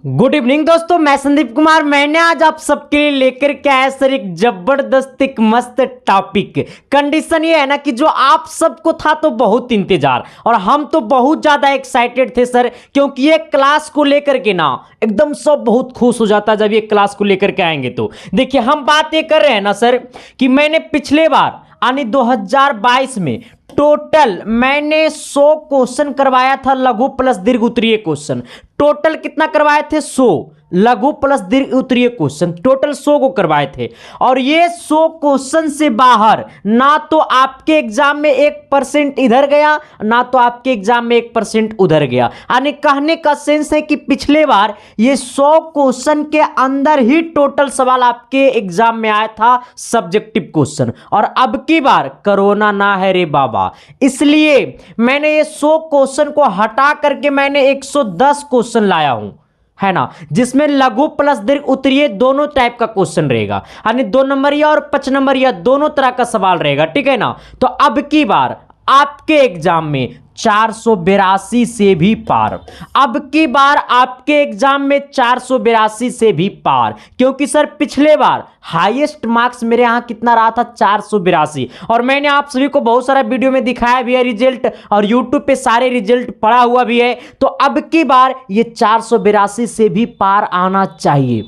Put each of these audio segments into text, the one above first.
Good evening दोस्तों, मैं संदीप कुमार। मैंने आज आप सबके लिए लेकर के आया सर एक जबरदस्त एक मस्त टॉपिक। कंडीशन ये है ना कि जो आप सबको था तो बहुत इंतजार और हम तो बहुत ज्यादा एक्साइटेड थे सर, क्योंकि ये क्लास को लेकर के ना एकदम सब बहुत खुश हो जाता जब ये क्लास को लेकर के आएंगे। तो देखिए, हम बात ये कर रहे हैं ना सर कि मैंने पिछले बार यानी 2022 में टोटल मैंने 100 क्वेश्चन करवाया था, लघु प्लस दीर्घ उत्तरीय क्वेश्चन। टोटल कितना करवाए थे? 100 लघु प्लस दीर्घ उत्तरीय क्वेश्चन, टोटल 100 को करवाए थे। और ये 100 क्वेश्चन से बाहर ना तो आपके एग्जाम में 1% इधर गया, ना तो आपके एग्जाम में 1% उधर गया। यानी कहने का सेंस है कि पिछले बार ये 100 क्वेश्चन के अंदर ही टोटल सवाल आपके एग्जाम में आया था, सब्जेक्टिव क्वेश्चन। और अब की बार कोरोना ना है रे बाबा, इसलिए मैंने ये 100 क्वेश्चन को हटा करके मैंने 110 क्वेश्चन लाया हूं, है ना, जिसमें लघु प्लस दीर्घ उत्तरीय दोनों टाइप का क्वेश्चन रहेगा। यानी 2 नंबरिया और 5 नंबरिया दोनों तरह का सवाल रहेगा, ठीक है ना। तो अब की बार आपके एग्जाम में 482 से भी पार, अब की बार आपके एग्जाम में 482 से भी पार, क्योंकि सर पिछले बार हाईएस्ट मार्क्स मेरे यहां कितना रहा था? 482। और मैंने आप सभी को बहुत सारा वीडियो में दिखाया भी है रिजल्ट, और यूट्यूब पे सारे रिजल्ट पड़ा हुआ भी है। तो अब की बार ये 482 से भी पार आना चाहिए।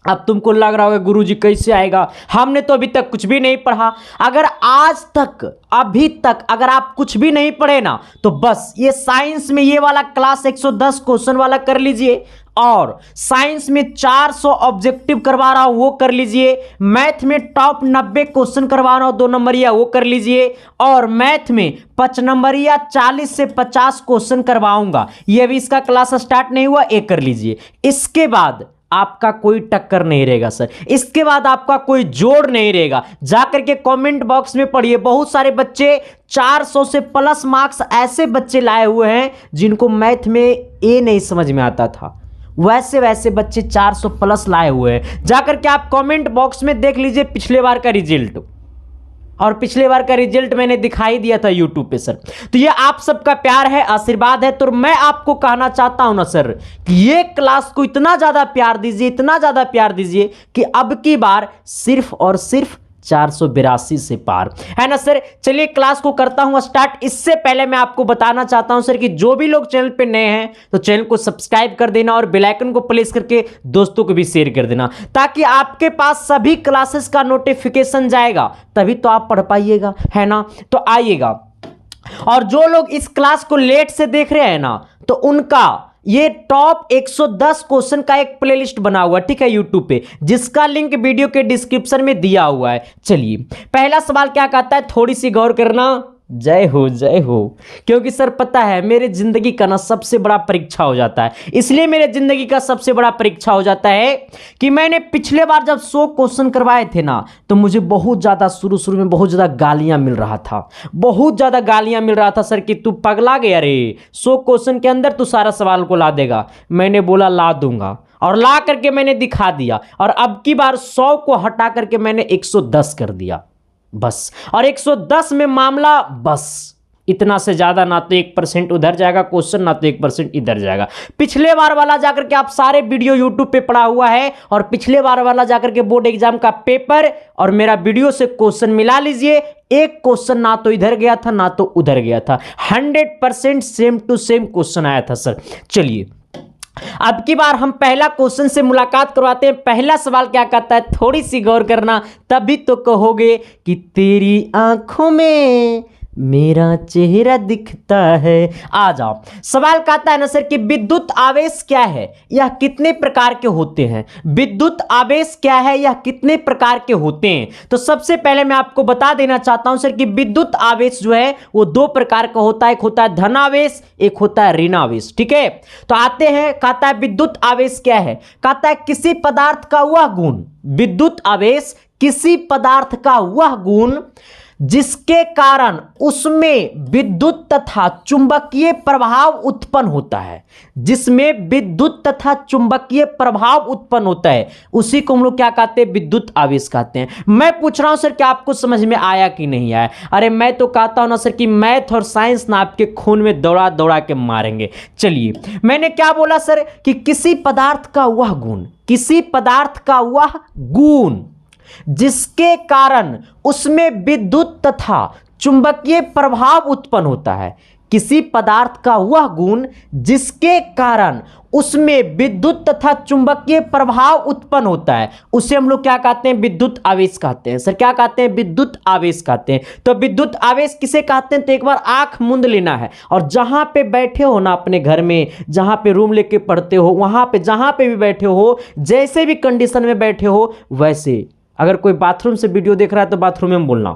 अब तुमको लग रहा होगा गुरुजी कैसे आएगा, हमने तो अभी तक कुछ भी नहीं पढ़ा। अगर आज तक अभी तक अगर आप कुछ भी नहीं पढ़े ना, तो बस ये साइंस में ये वाला क्लास 110 क्वेश्चन वाला कर लीजिए, और साइंस में 400 ऑब्जेक्टिव करवा रहा हूं वो कर लीजिए, मैथ में टॉप 90 क्वेश्चन करवा रहा हूं 2 नंबरिया वो कर लीजिए, और मैथ में 5 नंबरिया 40 से 50 क्वेश्चन करवाऊंगा, ये भी इसका क्लास स्टार्ट नहीं हुआ, ये कर लीजिए। इसके बाद आपका कोई टक्कर नहीं रहेगा सर, इसके बाद आपका कोई जोड़ नहीं रहेगा। जाकर के कमेंट बॉक्स में पढ़िए, बहुत सारे बच्चे 400 से प्लस मार्क्स ऐसे बच्चे लाए हुए हैं जिनको मैथ में ए नहीं समझ में आता था, वैसे बच्चे 400 प्लस लाए हुए हैं। जाकर के आप कमेंट बॉक्स में देख लीजिए पिछले बार का रिजल्ट, और पिछले बार का रिजल्ट मैंने दिखाई दिया था यूट्यूब पे सर। तो ये आप सबका प्यार है, आशीर्वाद है। तो मैं आपको कहना चाहता हूं ना सर कि ये क्लास को इतना ज्यादा प्यार दीजिए, इतना ज्यादा प्यार दीजिए कि अब की बार सिर्फ और सिर्फ 482 से पार, है ना सर। चलिए क्लास को करता हूं स्टार्ट। इससे पहले मैं आपको बताना चाहता हूं सर कि जो भी लोग चैनल पे नए हैं तो चैनल को सब्सक्राइब कर देना और बेल आइकन को प्रेस करके दोस्तों को भी शेयर कर देना, ताकि आपके पास सभी क्लासेस का नोटिफिकेशन जाएगा, तभी तो आप पढ़ पाइएगा, है ना। तो आइएगा, और जो लोग इस क्लास को लेट से देख रहे हैं ना, तो उनका ये टॉप 110 क्वेश्चन का एक प्लेलिस्ट बना हुआ है, ठीक है, यूट्यूब पे, जिसका लिंक वीडियो के डिस्क्रिप्शन में दिया हुआ है। चलिए, पहला सवाल क्या कहता है, थोड़ी सी गौर करना। जय हो जय हो, क्योंकि सर पता है मेरे जिंदगी का ना सबसे बड़ा परीक्षा हो जाता है, इसलिए मेरे जिंदगी का सबसे बड़ा परीक्षा हो जाता है कि मैंने पिछले बार जब 100 क्वेश्चन करवाए थे ना, तो मुझे बहुत ज्यादा शुरू में बहुत ज्यादा गालियां मिल रहा था, बहुत ज्यादा गालियां मिल रहा था सर कि तू पगला गया रे, 100 क्वेश्चन के अंदर तू सारा सवाल को ला देगा। मैंने बोला ला दूंगा, और ला करके मैंने दिखा दिया। और अब की बार 100 को हटा करके मैंने 110 कर दिया बस, और 110 में मामला बस, इतना से ज्यादा ना तो 1% उधर जाएगा क्वेश्चन, ना तो 1% इधर जाएगा। पिछले बार वाला जाकर के आप सारे वीडियो यूट्यूब पे पड़ा हुआ है, और पिछले बार वाला जाकर के बोर्ड एग्जाम का पेपर और मेरा वीडियो से क्वेश्चन मिला लीजिए, एक क्वेश्चन ना तो इधर गया था ना तो उधर गया था, 100% सेम टू सेम क्वेश्चन आया था सर। चलिए, अब की बार हम पहला क्वेश्चन से मुलाकात करवाते हैं। पहला सवाल क्या कहता है, थोड़ी सी गौर करना, तभी तो कहोगे कि तेरी आंखों में मेरा चेहरा दिखता है। आ जाओ, सवाल कहता है ना सर कि विद्युत आवेश क्या है, यह कितने प्रकार के होते हैं। विद्युत आवेश क्या है, यह कितने प्रकार के होते हैं। तो सबसे पहले मैं आपको बता देना चाहता हूं सर कि विद्युत आवेश जो है वो 2 प्रकार का होता है, एक होता है धनावेश, एक होता है ऋणावेश, ठीक है। तो आते हैं, कहता है विद्युत आवेश क्या है, कहता है किसी पदार्थ का वह गुण, विद्युत आवेश किसी पदार्थ का वह गुण जिसके कारण उसमें विद्युत तथा चुंबकीय प्रभाव उत्पन्न होता है, जिसमें विद्युत तथा चुंबकीय प्रभाव उत्पन्न होता है, उसी को हम लोग क्या कहते हैं, विद्युत आवेश कहते हैं। मैं पूछ रहा हूं सर कि आपको समझ में आया कि नहीं आया? अरे मैं तो कहता हूं ना सर कि मैथ और साइंस ना आपके खून में दौड़ा दौड़ा के मारेंगे। चलिए, मैंने क्या बोला सर कि किसी पदार्थ का वह गुण, किसी पदार्थ का वह गुण जिसके कारण उसमें विद्युत तथा चुंबकीय प्रभाव उत्पन्न होता है, किसी पदार्थ का वह गुण जिसके कारण उसमें विद्युत तथा चुंबकीय प्रभाव उत्पन्न होता है, उसे हम लोग क्या कहते हैं, विद्युत आवेश कहते हैं। सर क्या कहते हैं, विद्युत आवेश कहते हैं। तो विद्युत आवेश किसे कहते हैं, तो एक बार आंख मूंद लेना है और जहां पे बैठे हो ना अपने घर में, जहां पे रूम लेके पढ़ते हो, वहां पे जहां पे भी बैठे हो, जैसे भी कंडीशन में बैठे हो, वैसे अगर कोई बाथरूम से वीडियो देख रहा है तो बाथरूम में बोलना,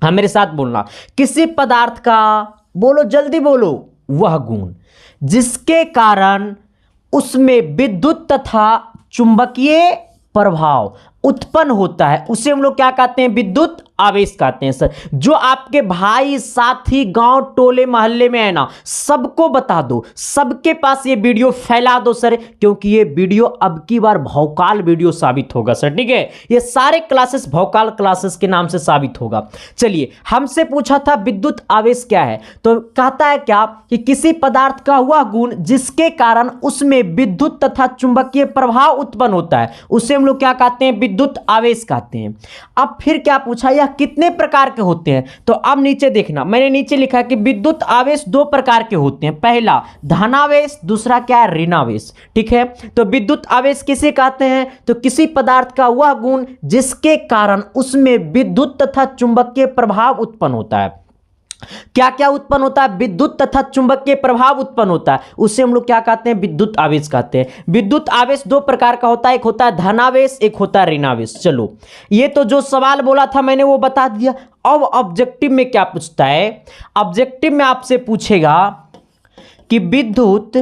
हाँ मेरे साथ बोलना, किसी पदार्थ का, बोलो जल्दी बोलो, वह गुण जिसके कारण उसमें विद्युत तथा चुंबकीय प्रभाव उत्पन्न होता है, उसे हम लोग क्या कहते हैं, विद्युत आवेश कहते हैं। सर जो आपके भाई साथी गांव टोले मोहल्ले में है ना, सबको बता दो, सबके पास ये वीडियो फैला दो सर, क्योंकि ये वीडियो अब की बार भौकाल वीडियो साबित होगा सर। ठीक है, ये सारे क्लासेस भौकाल क्लासेस के नाम से साबित होगा। चलिए, हमसे पूछा था विद्युत आवेश क्या है, तो कहता है क्या कि किसी पदार्थ का वह गुण जिसके कारण उसमें विद्युत तथा चुंबकीय प्रभाव उत्पन्न होता है, उसे हम लोग क्या कहते हैं, विद्युत आवेश कहते हैं। अब फिर क्या पूछा, यह कितने प्रकार के होते हैं, तो अब नीचे देखना, मैंने नीचे लिखा कि विद्युत आवेश दो प्रकार के होते हैं, पहला धनावेश, दूसरा क्या है, ऋणावेश। ठीक है, तो विद्युत आवेश किसे कहते हैं, तो किसी पदार्थ का वह गुण जिसके कारण उसमें विद्युत तथा चुंबकीय प्रभाव उत्पन्न होता है। क्या क्या उत्पन्न होता है, विद्युत तथा चुंबकीय प्रभाव उत्पन्न होता है, उसे हम लोग क्या कहते हैं, विद्युत आवेश कहते हैं। विद्युत आवेश दो प्रकार का होता है, एक होता है धनावेश, एक होता है ऋणावेश। चलो, ये तो जो सवाल बोला था मैंने वो बता दिया। अब ऑब्जेक्टिव में क्या पूछता है, ऑब्जेक्टिव में आपसे पूछेगा कि विद्युत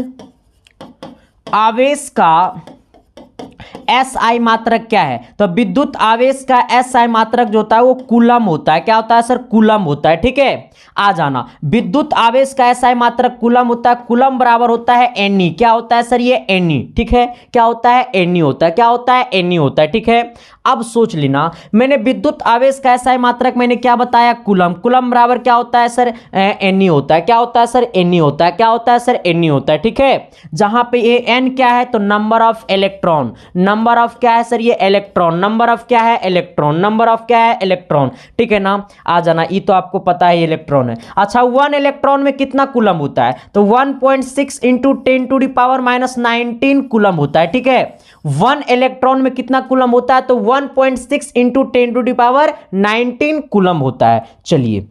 आवेश का SI मात्रक क्या है, तो विद्युत आवेश का SI मात्रक जो होता है वो कूलम होता है। क्या होता है सर, कूलम होता है। ठीक है, आ जाना, विद्युत आवेश का SI मात्रक कूलम होता है। कूलम बराबर होता है Ne। क्या होता है सर, ये Ne। ठीक है, क्या होता है, Ne होता है। क्या होता है, Ne होता है। ठीक है, अब सोच लेना, मैंने विद्युत आवेश का SI मात्रक मैंने क्या बताया, कूलम। कूलम बराबर क्या होता है सर, Ne होता है। क्या होता है सर, Ne होता है। क्या होता है सर, Ne होता है। ठीक है, जहां पे ये N क्या है, तो number of electron, number of क्या है सर, ये इलेक्ट्रॉन, नंबर ऑफ क्या है, इलेक्ट्रॉन, नंबर ऑफ क्या है, इलेक्ट्रॉन। ठीक है ना, आ जाना, ये तो आपको पता है, ये इलेक्ट्रॉन है। अच्छा, 1 इलेक्ट्रॉन में कितना कूलम होता है, तो 1.6 इंटू 10⁻⁻19 कूलम होता है। ठीक है, 1 इलेक्ट्रॉन में कितना कूलम होता है, तो 1.6 इंटू 10⁻19 कूलम होता है। चलिए,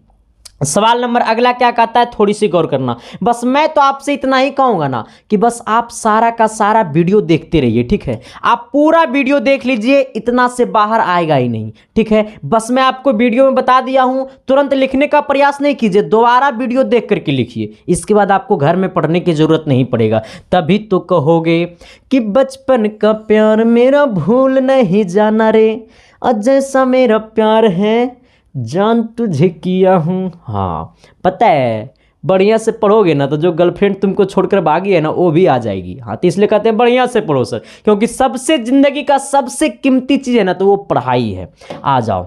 सवाल नंबर अगला क्या कहता है, थोड़ी सी गौर करना। बस मैं तो आपसे इतना ही कहूंगा ना कि बस आप सारा का सारा वीडियो देखते रहिए। ठीक है, आप पूरा वीडियो देख लीजिए, इतना से बाहर आएगा ही नहीं। ठीक है, बस मैं आपको वीडियो में बता दिया हूं, तुरंत लिखने का प्रयास नहीं कीजिए, दोबारा वीडियो देख करके लिखिए। इसके बाद आपको घर में पढ़ने की जरूरत नहीं पड़ेगा, तभी तो कहोगे कि बचपन का प्यार मेरा भूल नहीं जाना रे, जैसा मेरा प्यार है जान तुझे किया हूं। हाँ, पता है, बढ़िया से पढ़ोगे ना तो जो गर्लफ्रेंड तुमको छोड़कर भागी है ना, वो भी आ जाएगी। हाँ, तो इसलिए कहते हैं बढ़िया से पढ़ो सर, क्योंकि सबसे जिंदगी का सबसे कीमती चीज है ना, तो वो पढ़ाई है। आ जाओ,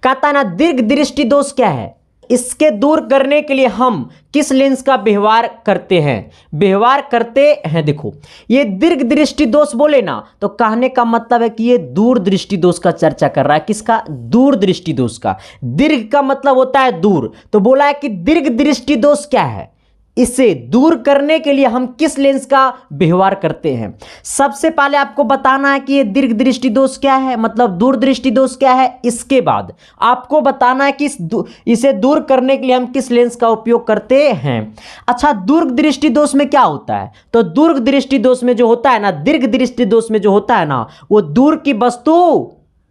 कहता है ना, दीर्घ दृष्टि दोष क्या है, इसके दूर करने के लिए हम किस लेंस का व्यवहार करते हैं, देखो ये दीर्घ दृष्टि दोष बोले ना, तो कहने का मतलब है कि ये दूर दृष्टि दोष का चर्चा कर रहा है। किसका, दूर दृष्टि दोष का। दीर्घ का मतलब होता है दूर, तो बोला है कि दीर्घ दृष्टि दोष क्या है, इसे दूर करने के लिए हम किस लेंस का व्यवहार करते हैं। सबसे पहले आपको बताना है कि ये दीर्घ दृष्टि दोष क्या है, मतलब दूर दृष्टि दोष क्या है। इसके बाद आपको बताना है कि इसे दूर करने के लिए हम किस लेंस का उपयोग करते हैं। अच्छा, दीर्घ दृष्टि दोष में क्या होता है, तो दीर्घ दृष्टि दोष में जो होता है ना, दीर्घ दृष्टि दोष में जो होता है ना, वो दूर की वस्तु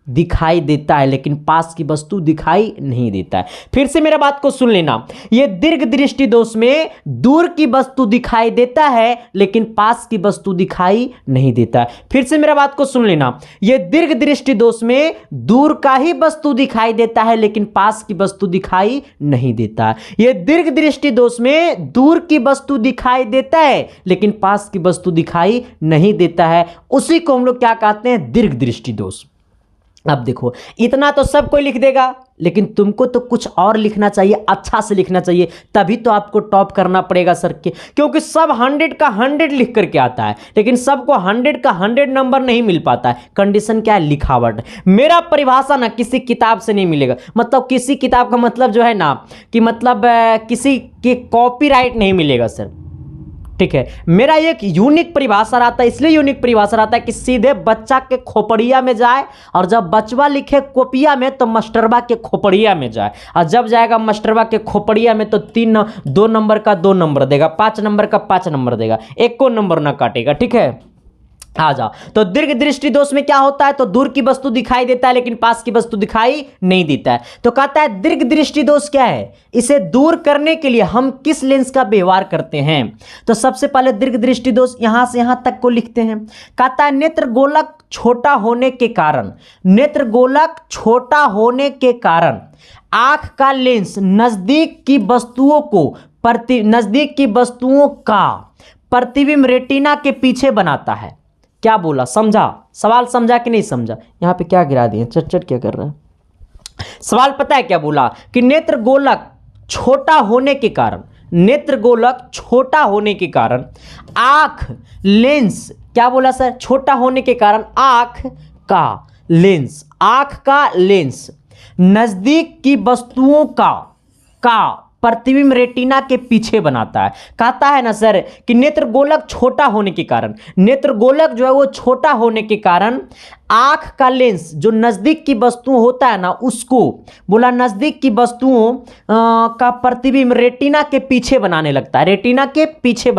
दिखाई देता है लेकिन पास की वस्तु दिखाई नहीं देता है। फिर से मेरा बात को सुन लेना, ये दीर्घ दृष्टि दोष में दूर की वस्तु दिखाई देता है लेकिन पास की वस्तु दिखाई नहीं देता है। फिर से मेरा बात को सुन लेना, ये दीर्घ दृष्टि दोष में दूर का ही वस्तु दिखाई देता है लेकिन पास की वस्तु दिखाई नहीं देता है। ये दीर्घ दृष्टि दोष में दूर की वस्तु दिखाई देता है लेकिन पास की वस्तु दिखाई नहीं देता है, उसी को हम लोग क्या कहते हैं, दीर्घ दृष्टि दोष। अब देखो, इतना तो सब कोई लिख देगा लेकिन तुमको तो कुछ और लिखना चाहिए, अच्छा से लिखना चाहिए, तभी तो आपको टॉप करना पड़ेगा सर के, क्योंकि सब 100 का 100 लिख करके आता है लेकिन सबको 100 का 100 नंबर नहीं मिल पाता है। कंडीशन क्या है, लिखावट। मेरा परिभाषा ना किसी किताब से नहीं मिलेगा, मतलब किसी किताब का मतलब जो है ना कि मतलब किसी के कॉपीराइट नहीं मिलेगा सर, ठीक है। मेरा एक यूनिक परिभाषा रहता है, इसलिए यूनिक परिभाषा रहता है कि सीधे बच्चा के खोपड़िया में जाए और जब बचवा लिखे कॉपिया में तो मास्टरबा के खोपड़िया में जाए, और जब जाएगा मास्टरबा के खोपड़िया में तो 2 नंबर का 2 नंबर देगा, 5 नंबर का 5 नंबर देगा, एक को नंबर ना काटेगा, ठीक है। आ जा, तो दीर्घ दृष्टि दोष में क्या होता है, तो दूर की वस्तु दिखाई देता है लेकिन पास की वस्तु दिखाई नहीं देता है। तो कहता है दीर्घ दृष्टि दोष क्या है, इसे दूर करने के लिए हम किस लेंस का व्यवहार करते हैं। तो सबसे पहले दीर्घ दृष्टि दोष यहां से यहां तक को लिखते हैं। कहता है नेत्र गोलक छोटा होने के कारण, नेत्र गोलक छोटा होने के कारण आंख का लेंस नजदीक की वस्तुओं का प्रतिबिंब रेटिना के पीछे बनाता है। क्या बोला, समझा, सवाल समझा कि नहीं समझा। यहां पे क्या गिरा दिए, चट क्या कर रहा है। सवाल पता है क्या बोला कि नेत्र गोलक छोटा होने के कारण, नेत्र गोलक छोटा होने के कारण आंख लेंस, क्या बोला सर, छोटा होने के कारण आंख का लेंस नजदीक की वस्तुओं का प्रतिबिंब रेटिना के पीछे बनाता है। कहता है ना सर कि नेत्र गोलक छोटा होने के कारण, नेत्र गोलक जो है वो छोटा होने के कारण आंख का लेंस जो नजदीक की वस्तुओं होता है ना, उसको बोला नजदीक की वस्तुओं का प्रतिबिंब रेटिना के पीछे बनाने लगता है, रेटिना के पीछे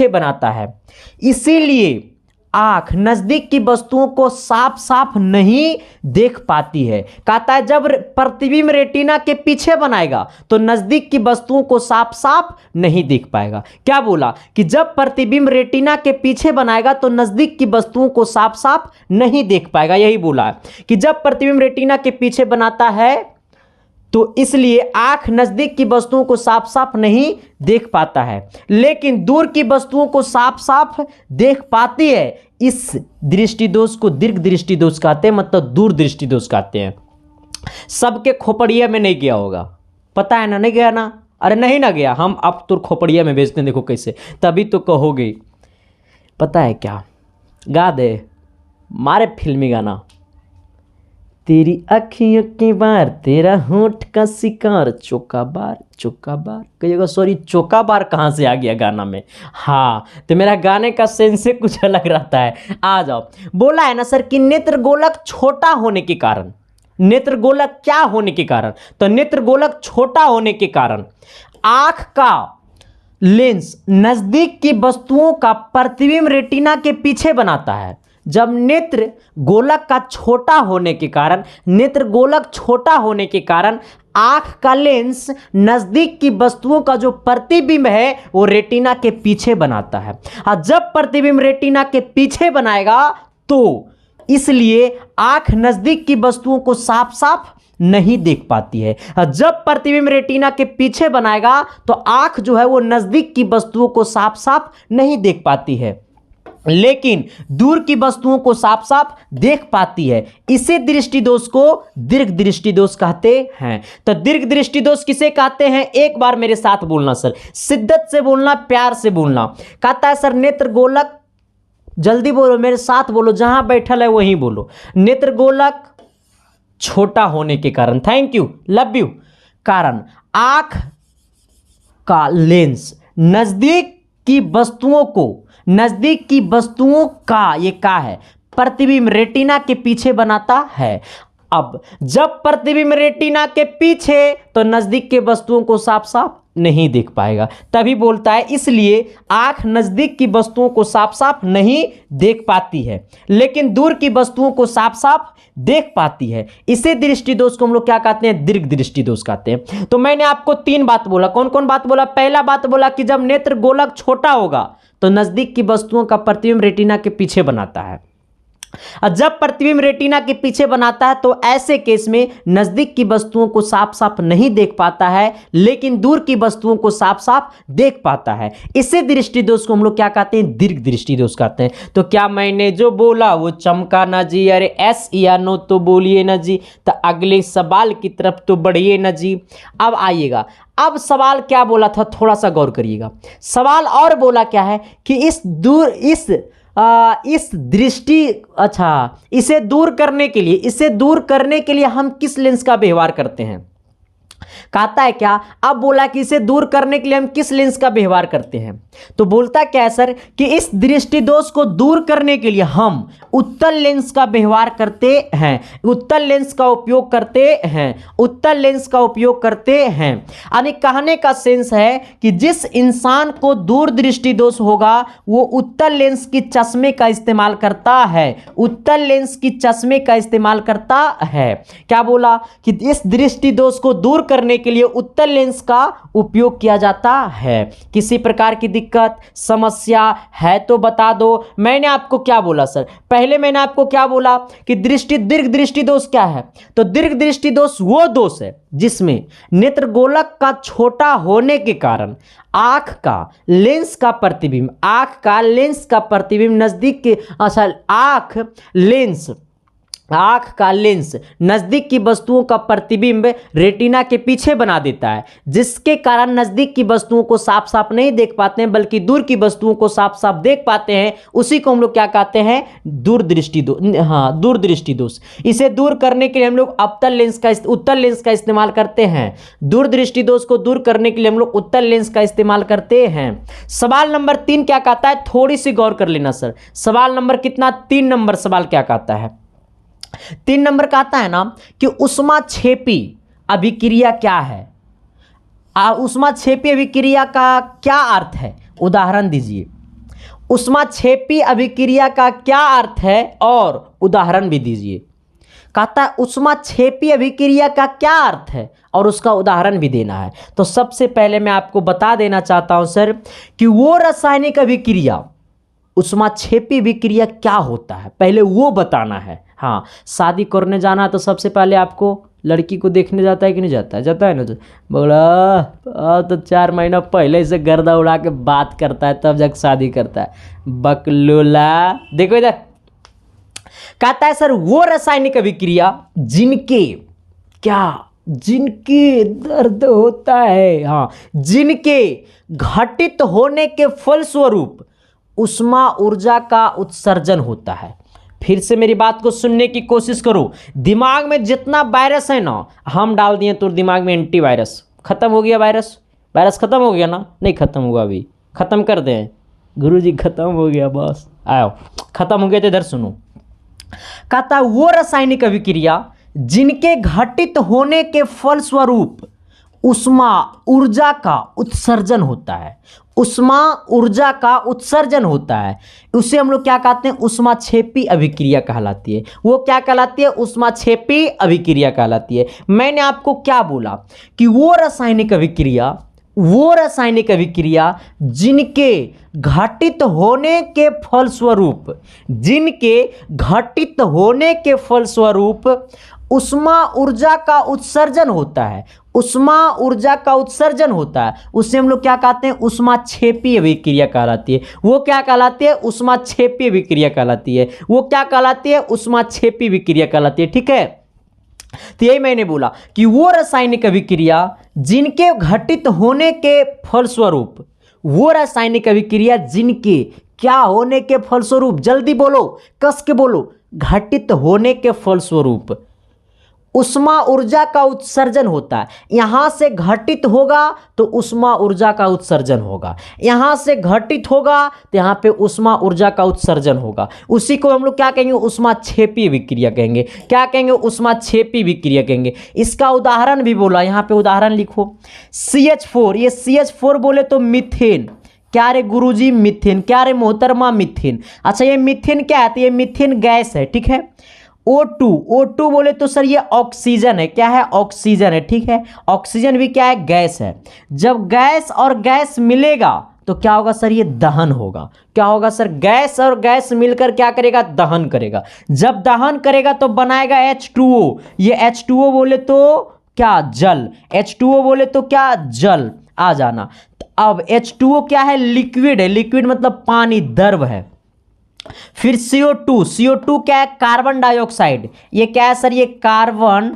बनाता है। इसीलिए आंख नजदीक की वस्तुओं को साफ साफ नहीं देख पाती है। कहता है जब प्रतिबिंब रेटिना के पीछे बनाएगा तो नजदीक की वस्तुओं को साफ साफ नहीं देख पाएगा। क्या बोला कि जब प्रतिबिंब रेटिना के पीछे बनाएगा तो नजदीक की वस्तुओं को साफ साफ नहीं देख पाएगा, यही बोला है कि जब प्रतिबिंब रेटिना के पीछे बनाता है तो इसलिए आंख नजदीक की वस्तुओं को साफ साफ नहीं देख पाता है लेकिन दूर की वस्तुओं को साफ साफ देख पाती है। इस दृष्टि दोष को दीर्घ दृष्टि दोष कहते हैं, मतलब दूर दृष्टि दोष कहते हैं। सबके खोपड़िया में नहीं गया होगा, पता है ना, नहीं गया ना, अरे नहीं ना गया, हम अब तो खोपड़िया में भेजते हैं, देखो कैसे, तभी तो कहोगे। पता है क्या, गा दे, मारे फिल्मी गाना, तेरी अखियों की बार तेरा होठ का शिकार, चौका बार कहिएगा, सॉरी चौका बार कहाँ से आ गया गाना में। हाँ, तो मेरा गाने का सेंस से कुछ अलग रहता है। आ जाओ, बोला है ना सर कि नेत्र गोलक छोटा होने के कारण, नेत्र गोलक क्या होने के कारण, तो नेत्र गोलक छोटा होने के कारण आंख का लेंस नजदीक की वस्तुओं का प्रतिबिंब रेटिना के पीछे बनाता है। जब नेत्र गोलक का छोटा होने के कारण, नेत्र गोलक छोटा होने के कारण आंख का लेंस नजदीक की वस्तुओं का जो प्रतिबिंब है वो रेटिना के पीछे बनाता है। और जब प्रतिबिंब रेटिना के पीछे बनाएगा तो इसलिए आंख नजदीक की वस्तुओं को साफ साफ नहीं देख पाती है। जब प्रतिबिंब रेटिना के पीछे बनाएगा तो आंख जो है वो नजदीक की वस्तुओं को साफ साफ नहीं देख पाती है लेकिन दूर की वस्तुओं को साफ साफ देख पाती है। इसे दृष्टि दोष को दीर्घ दृष्टि दोष कहते हैं। तो दीर्घ दृष्टि दोष किसे कहते हैं, एक बार मेरे साथ बोलना सर, शिद्दत से बोलना, प्यार से बोलना। कहता है सर नेत्र गोलक, जल्दी बोलो, मेरे साथ बोलो, जहां बैठल है वहीं बोलो। नेत्र गोलक छोटा होने के कारण, थैंक यू, लव यू, कारण आंख का लेंस नजदीक की वस्तुओं का, ये का है, प्रतिबिंब रेटिना के पीछे बनाता है। अब जब प्रतिबिंब रेटिना के पीछे, तो नजदीक के वस्तुओं को साफ साफ नहीं देख पाएगा, तभी बोलता है इसलिए आंख नजदीक की वस्तुओं को साफ साफ नहीं देख पाती है, लेकिन दूर की वस्तुओं को साफ साफ देख पाती है। इसे दृष्टि दोष को हम लोग क्या कहते हैं? दीर्घ दृष्टि दोष कहते हैं। तो मैंने आपको 3 बात बोला, कौन कौन बात बोला? पहला बात बोला कि जब नेत्र गोलक छोटा होगा तो नजदीक की वस्तुओं का प्रतिबिंब रेटिना के पीछे बनाता है, और जब प्रतिबिंब रेटिना के पीछे बनाता है तो ऐसे केस में नजदीक की वस्तुओं को साफ साफ नहीं देख पाता है, लेकिन दूर की वस्तुओं को साफ साफ देख पाता है। इसे दृष्टि दोष को हम लोग क्या कहते हैं? दीर्घ दृष्टि दोष कहते हैं। तो क्या मैंने जो बोला वो चमका ना जी? अरे एस या नो तो बोलिए ना जी। तो अगले सवाल की तरफ तो बढ़िए ना जी। अब आइएगा, अब सवाल क्या बोला था थोड़ा सा गौर करिएगा। सवाल और बोला क्या है कि इस दृष्टि, अच्छा, इसे दूर करने के लिए हम किस लेंस का व्यवहार करते हैं? कहता है क्या? अब बोला कि इसे दूर करने के लिए हम किस लेंस का व्यवहार करते हैं। तो बोलता क्या है सर कि इस दृष्टि दोष को दूर करने के लिए हम उत्तल लेंस का व्यवहार करते हैं, उत्तल लेंस का उपयोग करते हैं। यानी कहने का सेंस है कि जिस इंसान को दूर दृष्टि दोष होगा वो उत्तल लेंस की चश्मे का इस्तेमाल करता है, क्या बोला कि इस दृष्टि दोष को दूर करने के लिए उत्तल लेंस का उपयोग किया जाता है। किसी प्रकार की दिक्कत समस्या है तो बता दो। मैंने आपको क्या बोला सर? पहले मैंने आपको क्या बोला कि दीर्घ दृष्टि दोष क्या है? तो दीर्घ दृष्टि दोष वो दोष है जिसमें नेत्र गोलक का छोटा होने के कारण आंख का लेंस का प्रतिबिंब नजदीक के, आंख का लेंस नजदीक की वस्तुओं का प्रतिबिंब रेटिना के पीछे बना देता है, जिसके कारण नजदीक की वस्तुओं को साफ साफ नहीं देख पाते हैं, बल्कि दूर की वस्तुओं को साफ साफ देख पाते हैं। उसी को हम लोग क्या कहते हैं? दूर दृष्टि दोष। इसे दूर करने के लिए हम लोग उत्तल लेंस का इस्तेमाल करते हैं। दूर दृष्टि दोष को दूर करने के लिए हम लोग उत्तल लेंस का इस्तेमाल करते हैं। सवाल नंबर 3 क्या कहता है? थोड़ी सी गौर कर लेना सर। सवाल नंबर कितना? 3 नंबर सवाल क्या कहता है? 3 नंबर कहता है ना कि ऊष्माक्षेपी अभिक्रिया क्या है? ऊष्माक्षेपी अभिक्रिया का क्या अर्थ है? उदाहरण दीजिए। ऊष्माक्षेपी अभिक्रिया का क्या अर्थ है और उदाहरण भी दीजिए। कहता है ऊष्माक्षेपी अभिक्रिया का क्या अर्थ है और उसका उदाहरण भी देना है। तो सबसे पहले मैं आपको बता देना चाहता हूं सर कि वो रासायनिक अभिक्रिया, ऊष्माक्षेपी अभिक्रिया क्या होता है, पहले वो बताना है। हाँ, शादी करने जाना है तो सबसे पहले आपको लड़की को देखने जाता है कि नहीं जाता है? जाता है ना। तो बोला तो 4 महीना पहले से गर्दा उड़ा के बात करता है, तब जाकर शादी करता है। बकलोला। देखो इधर कहता है सर वो रासायनिक अभिक्रिया जिनके दर्द होता है, हाँ, जिनके घटित होने के फलस्वरूप उष्मा ऊर्जा का उत्सर्जन होता है। फिर से मेरी बात को सुनने की कोशिश करो। दिमाग में जितना वायरस है ना, हम डाल दिए तो दिमाग में एंटीवायरस। खत्म हो गया वायरस खत्म हो गया ना? नहीं खत्म हुआ, अभी खत्म कर दें गुरुजी। खत्म हो गया बस, आओ खत्म हो गया। तो इधर सुनो, कहता वो रासायनिक अभिक्रिया जिनके घटित होने के फलस्वरूप उष्मा ऊर्जा का उत्सर्जन होता है, उसे हम लोग क्या कहते हैं? ऊष्माक्षेपी अभिक्रिया कहलाती है। वो क्या कहलाती है? ऊष्माक्षेपी अभिक्रिया कहलाती है। मैंने आपको क्या बोला कि वो रासायनिक अभिक्रिया जिनके घटित होने के फलस्वरूप उष्मा ऊर्जा का उत्सर्जन होता है, उसे हम लोग क्या कहते हैं? ऊष्माक्षेपी अभिक्रिया कहलाती है। वो क्या कहलाती है? ऊष्माक्षेपी अभिक्रिया कहलाती है। ऊष्माक्षेपी अभिक्रिया कहलाती है। ठीक है, तो यही मैंने बोला कि वो रासायनिक अभिक्रिया जिनके घटित होने के फलस्वरूप, क्या होने के फलस्वरूप? जल्दी बोलो, कस के बोलो। घटित होने के फलस्वरूप उष्मा ऊर्जा का उत्सर्जन होता है। यहां से घटित होगा तो उष्मा ऊर्जा का उत्सर्जन होगा, यहां से घटित होगा तो यहां पे उष्मा ऊर्जा का उत्सर्जन होगा। उसी को हम लोग क्या कहेंगे, उष्माक्षेपी विक्रिया कहेंगे। क्या कहेंगे, उष्माक्षेपी विक्रिया कहेंगे। इसका उदाहरण भी बोला, यहां पे उदाहरण लिखो। CH4, ये CH4 बोले तो मीथेन। क्या रे गुरुजी, मीथेन। क्या रे मोहतरमा, मीथेन। अच्छा ये मीथेन क्या है, तो ये मीथेन गैस है, ठीक है। O2 बोले तो सर ये ऑक्सीजन है। क्या है, ऑक्सीजन है, ठीक है। ऑक्सीजन भी क्या है, गैस है। जब गैस और गैस मिलेगा तो क्या होगा सर, ये दहन होगा। क्या होगा सर, गैस और गैस मिलकर क्या करेगा, दहन करेगा। जब दहन करेगा तो बनाएगा H2O। ये H2O बोले तो क्या, जल। H2O बोले तो क्या, जल। आ जाना। अब H2O क्या है, लिक्विड है। लिक्विड मतलब पानी, द्रव है। फिर CO2 क्या है, कार्बन डाइऑक्साइड। ये क्या है सर, ये कार्बन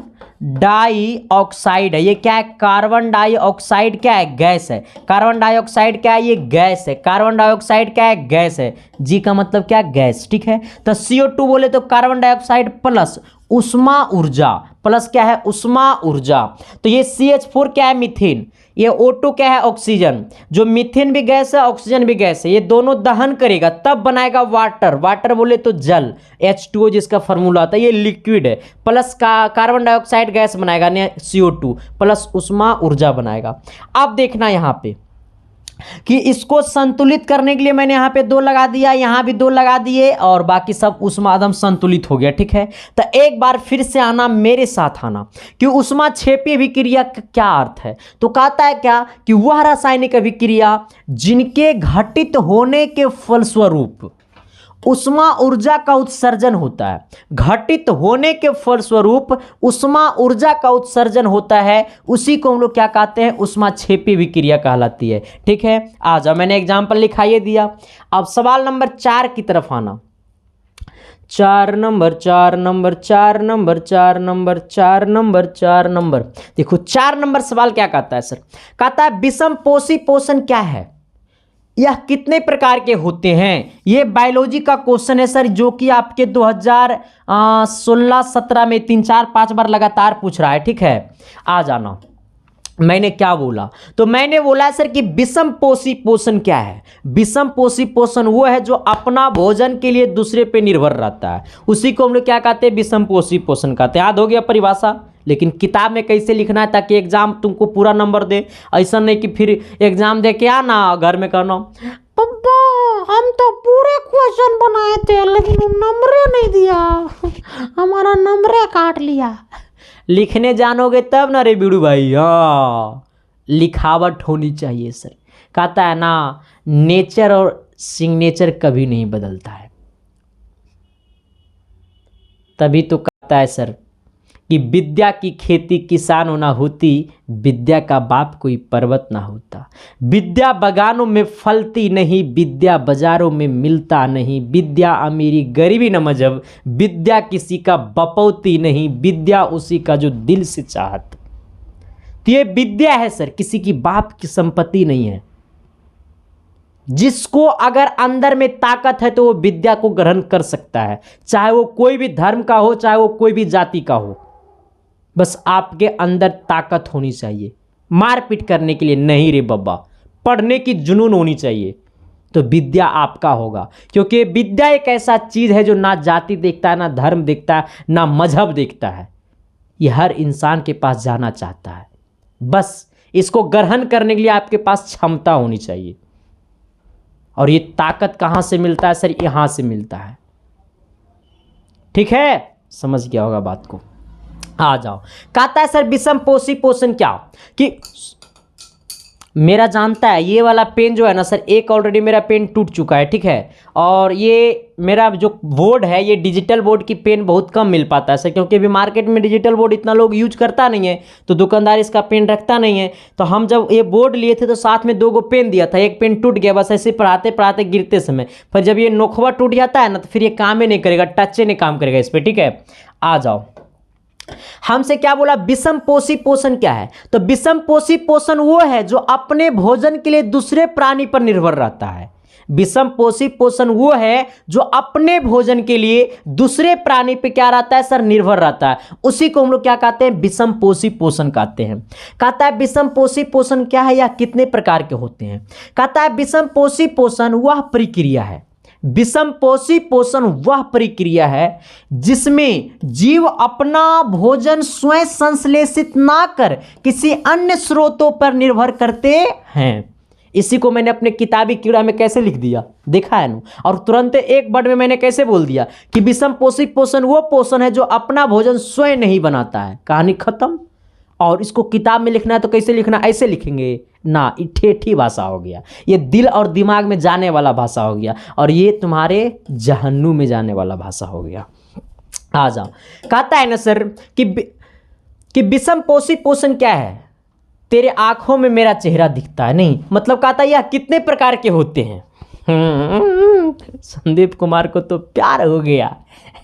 डाइऑक्साइड है। ये क्या है, कार्बन डाइऑक्साइड क्या है, गैस है। कार्बन डाइऑक्साइड क्या है, ये गैस है। कार्बन डाइऑक्साइड क्या है, गैस है। जी का मतलब क्या, गैस, ठीक है। तो CO2 बोले तो कार्बन डाइऑक्साइड प्लस उष्मा ऊर्जा, प्लस क्या है, उष्मा ऊर्जा। तो ये CH4 क्या है, मीथेन। ये O2 क्या है, ऑक्सीजन। जो मीथेन भी गैस है, ऑक्सीजन भी गैस है, ये दोनों दहन करेगा तब बनाएगा वाटर। वाटर बोले तो जल, H2O जिसका फॉर्मूला आता है। ये लिक्विड है, प्लस का कार्बन डाइऑक्साइड गैस बनाएगा, CO2 प्लस उष्मा ऊर्जा बनाएगा। अब देखना यहाँ पे कि इसको संतुलित करने के लिए मैंने यहाँ पे 2 लगा दिया, यहाँ भी 2 लगा दिए, और बाकी सब ऊष्मादम संतुलित हो गया, ठीक है। तो एक बार फिर से आना, मेरे साथ आना कि ऊष्माक्षेपी अभिक्रिया का क्या अर्थ है। तो कहता है क्या कि वह रासायनिक अभिक्रिया जिनके घटित होने के फलस्वरूप उष्मा ऊर्जा का उत्सर्जन होता है। घटित होने के फलस्वरूप उष्मा ऊर्जा का उत्सर्जन होता है, उसी को हम लोग क्या कहते हैं, उष्माक्षेपी विक्रिया कहलाती है, ठीक है। आ जाओ, मैंने एग्जांपल लिखाइए दिया। अब सवाल नंबर 4 की तरफ आना। 4 नंबर देखो 4 नंबर सवाल क्या कहता है सर, कहता है विषम पोषी पोषण क्या है, यह कितने प्रकार के होते हैं। ये बायोलॉजी का क्वेश्चन है सर, जो कि आपके 2016-17 में 3-4-5 बार लगातार पूछ रहा है, ठीक है। आ जाना, मैंने क्या बोला, तो मैंने बोला सर कि विषम पोषी पोषण क्या है। विषम पोषी पोषण वो है जो अपना भोजन के लिए दूसरे पे निर्भर रहता है, उसी को हम लोग क्या कहते हैं, विषम पोषी पोषण कहते हैं। याद हो गया परिभाषा। लेकिन किताब में कैसे लिखना है ताकि एग्जाम तुमको पूरा नंबर दे। ऐसा नहीं कि फिर एग्जाम दे के आना घर में करना, पप्पा हम तो पूरे क्वेश्चन बनाए थे लेकिन नंबर नहीं दिया, हमारा नंबर काट लिया। लिखने जानोगे तब ना रे बीड़ू भाई। हाँ, लिखावट होनी चाहिए सर। कहता है ना, नेचर और सिग्नेचर कभी नहीं बदलता है। तभी तो कहता है सर कि विद्या की खेती किसानों ना होती, विद्या का बाप कोई पर्वत ना होता। विद्या बगानों में फलती नहीं, विद्या बाजारों में मिलता नहीं। विद्या अमीरी गरीबी न मजहब, विद्या किसी का बपौती नहीं, विद्या उसी का जो दिल से चाहत। तो ये विद्या है सर, किसी की बाप की संपत्ति नहीं है। जिसको अगर अंदर में ताकत है तो वो विद्या को ग्रहण कर सकता है, चाहे वो कोई भी धर्म का हो, चाहे वो कोई भी जाति का हो। बस आपके अंदर ताकत होनी चाहिए, मारपीट करने के लिए नहीं रे बब्बा, पढ़ने की जुनून होनी चाहिए, तो विद्या आपका होगा। क्योंकि विद्या एक ऐसा चीज़ है जो ना जाति देखता है, ना धर्म देखता है, ना मजहब देखता है। ये हर इंसान के पास जाना चाहता है, बस इसको ग्रहण करने के लिए आपके पास क्षमता होनी चाहिए। और ये ताकत कहाँ से मिलता है सर, यहाँ से मिलता है, ठीक है। समझ गया होगा बात को। आ जाओ, कहता है सर विषम पोषी पोषण क्या, कि मेरा जानता है ये वाला पेन जो है ना सर, एक ऑलरेडी मेरा पेन टूट चुका है, ठीक है। और ये मेरा जो बोर्ड है, ये डिजिटल बोर्ड की पेन बहुत कम मिल पाता है सर, क्योंकि अभी मार्केट में डिजिटल बोर्ड इतना लोग यूज करता नहीं है, तो दुकानदार इसका पेन रखता नहीं है। तो हम जब ये बोर्ड लिए थे तो साथ में 2 गो पेन दिया था, एक पेन टूट गया बस ऐसे पढ़ाते पढ़ाते गिरते समय। पर जब ये नोखवा टूट जाता है ना तो फिर ये काम ही नहीं करेगा, टच्चे नहीं काम करेगा इस पर, ठीक है। आ जाओ, हमसे क्या बोला, विषम पोषी पोषण क्या है। तो विषम पोषी पोषण वो है जो अपने भोजन के लिए दूसरे प्राणी पर निर्भर रहता है। विषम पोषी पोषण वो है जो अपने भोजन के लिए दूसरे प्राणी पे क्या रहता है सर, निर्भर रहता है, उसी को हम लोग क्या कहते हैं, विषम पोषी पोषण कहते हैं। कहता है विषम पोषी पोषण क्या है या कितने प्रकार के होते हैं। कहता है विषम पोषी पोषण वह प्रक्रिया है, विषम पोषी पोषण वह प्रक्रिया है जिसमें जीव अपना भोजन स्वयं संश्लेषित ना कर किसी अन्य स्रोतों पर निर्भर करते हैं। इसी को मैंने अपने किताबी कीड़ा में कैसे लिख दिया, देखा है ना, और तुरंत एक वर्ड में मैंने कैसे बोल दिया कि विषम पोषी पोषण वो पोषण है जो अपना भोजन स्वयं नहीं बनाता है। कहानी खत्म। और इसको किताब में लिखना है तो कैसे लिखना, ऐसे लिखेंगे ना, ये ठेठी भाषा हो गया, ये दिल और दिमाग में जाने वाला भाषा हो गया, और ये तुम्हारे जहन्नुम में जाने वाला भाषा हो गया। आ जाओ। कहता है ना सर कि विषम पोषी पोषण क्या है, तेरे आंखों में मेरा चेहरा दिखता है, नहीं मतलब कहता है यह कितने प्रकार के होते हैं। संदीप कुमार को तो प्यार हो गया।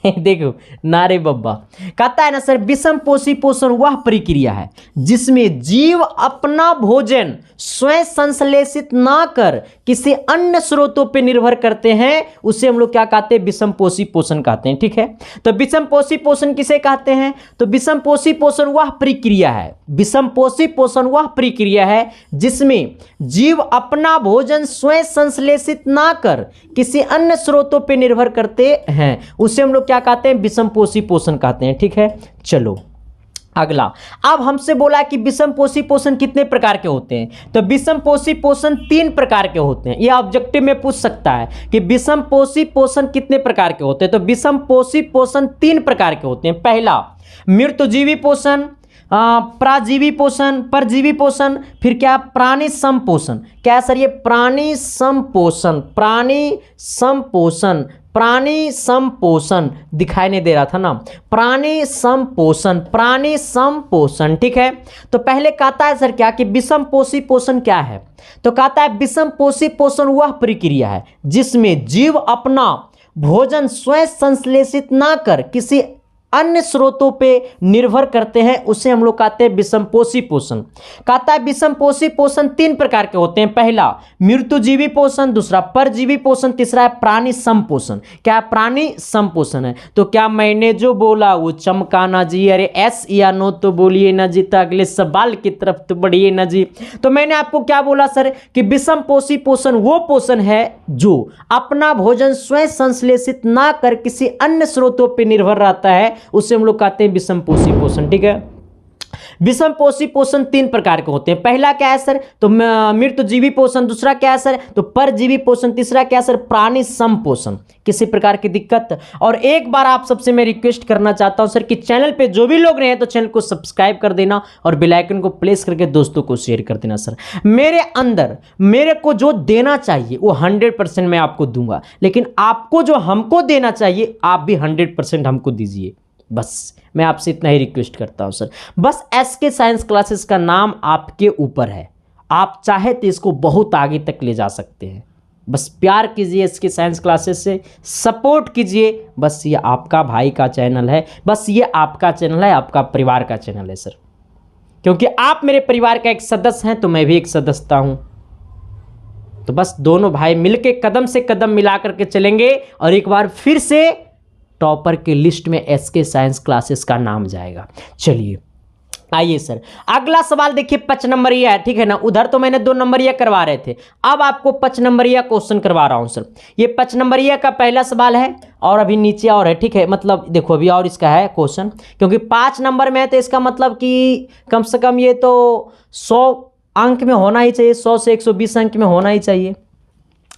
देखो नारे बब्बा। कहता है ना सर विषम पोषी पोषण वह प्रक्रिया है जिसमें जीव अपना भोजन स्वयं संश्लेषित ना कर किसी अन्य स्रोतों पर निर्भर करते हैं, उसे हम लोग क्या कहते हैं, विषम पोषी पोषण कहते हैं। ठीक है, तो विषम पोषी पोषण किसे कहते हैं, तो विषम पोषी पोषण वह प्रक्रिया है, विषम पोषी पोषण वह प्रक्रिया है जिसमें जीव अपना भोजन स्वयं संश्लेषित ना कर किसी अन्य स्रोतों पर निर्भर करते हैं, उसे हम लोग क्या कहते हैं, विषम पोषी पोषण कहते हैं। ठीक है, चलो अगला। अब हमसे बोला कि विषम पोषी पोषण कितने प्रकार के होते हैं, तो विषम पोषी पोषण 3 प्रकार के होते हैं। यह ऑब्जेक्टिव में पूछ सकता है कि विषम पोषी पोषण कितने प्रकार के होते हैं, तो विषम पोषी पोषण 3 प्रकार के होते हैं। पहला मृतजीवी पोषण, प्राजीवी पोषण, परजीवी पोषण, फिर क्या प्राणी संपोषण। क्या है सर, ये प्राणी संपोषण, प्राणी संपोषण, प्राणी संपोषण दिखाई नहीं दे रहा था ना, प्राणी संपोषण, प्राणी संपोषण। ठीक है, तो पहले कहता है सर क्या कि विषम पोषी पोषण क्या है, तो कहता है विषम पोषी पोषण वह प्रक्रिया है जिसमें जीव अपना भोजन स्वयं संश्लेषित ना कर किसी अन्य स्रोतों पे निर्भर करते हैं, उसे हम लोग कहते हैं विषम पोषी पोषण। कहता है विषम पोषी पोषण 3 प्रकार के होते हैं। पहला मृत्युजीवी पोषण, दूसरा परजीवी पोषण, तीसरा है प्राणी संपोषण। क्या प्राणी संपोषण है, तो क्या मैंने जो बोला वो चमकाना जी, अरे एस या नो तो बोलिए ना जी, तो अगले सवाल की तरफ तो बढ़िए ना जी। तो मैंने आपको क्या बोला सर कि विषम पोषी पोषण वो पोषण है जो अपना भोजन स्वयं संश्लेषित ना कर किसी अन्य स्रोतों पर निर्भर रहता है, उसे हम लोग कहते हैं विषम पोषी पोषण। ठीक है, विषम पोषी पोषण 3 प्रकार के होते हैं। पहला क्या है सर, तो मृतजीवी पोषण, दूसरा क्या है सर, तो परजीवी पोषण, तीसरा क्या है सर, प्राणी संपोषण। किसी प्रकार की दिक्कत। और एक बार आप सबसे मैं रिक्वेस्ट करना चाहता हूं सर कि चैनल पे जो भी लोग रहे हैं तो चैनल को सब्सक्राइब कर देना और बेल आइकन को प्रेस करके दोस्तों को शेयर कर देना। सर मेरे अंदर मेरे को जो देना चाहिए वो 100% मैं आपको दूंगा, लेकिन आपको जो हमको देना चाहिए आप भी 100% हमको दीजिए। बस मैं आपसे इतना ही रिक्वेस्ट करता हूं सर। बस एसके साइंस क्लासेस का नाम आपके ऊपर है, आप चाहे तो इसको बहुत आगे तक ले जा सकते हैं। बस प्यार कीजिए एसके साइंस क्लासेस से, सपोर्ट कीजिए। बस ये आपका भाई का चैनल है, बस ये आपका चैनल है, आपका परिवार का चैनल है सर, क्योंकि आप मेरे परिवार का एक सदस्य हैं तो मैं भी एक सदस्य हूं। तो बस दोनों भाई मिलके कदम से कदम मिला करके चलेंगे और एक बार फिर से टॉपर के लिस्ट में एसके साइंस क्लासेस का नाम जाएगा। चलिए आइए सर अगला सवाल देखिए, 5 नंबरिया है। ठीक है ना, उधर तो मैंने 2 नंबरिया करवा रहे थे, अब आपको 5 नंबरिया क्वेश्चन करवा रहा हूं सर। ये 5 नंबरिया का पहला सवाल है और अभी नीचे और है। ठीक है, मतलब देखो अभी और इसका है क्वेश्चन, क्योंकि 5 नंबर में है तो इसका मतलब कि कम से कम ये तो 100 अंक में होना ही चाहिए, 100 से 120 अंक में होना ही चाहिए।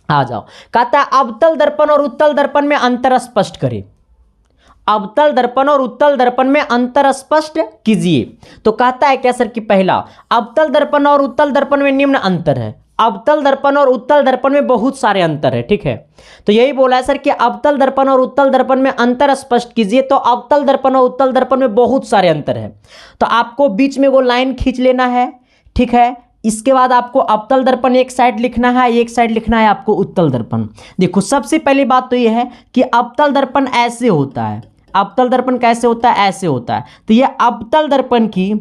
आ जाओ। कहता है अवतल दर्पण और उत्तल दर्पण में अंतर स्पष्ट करें। अवतल दर्पण और उत्तल दर्पण में अंतर स्पष्ट कीजिए। तो कहता है क्या सर कि पहला, अवतल दर्पण और उत्तल दर्पण में निम्न अंतर है। अवतल दर्पण और उत्तल दर्पण में बहुत सारे अंतर है। ठीक है, तो यही बोला है सर कि अवतल दर्पण और उत्तल दर्पण में अंतर स्पष्ट कीजिए। तो अवतल दर्पण और उत्तल दर्पण में बहुत सारे अंतर है, तो आपको बीच में वो लाइन खींच लेना है। ठीक है, इसके बाद आपको अवतल दर्पण एक साइड लिखना है, एक साइड लिखना है आपको उत्तल दर्पण। देखो सबसे पहली बात तो यह है कि अवतल दर्पण ऐसे होता है। अवतल दर्पण कैसे होता है, ऐसे होता है। तो यह अवतल दर्पण की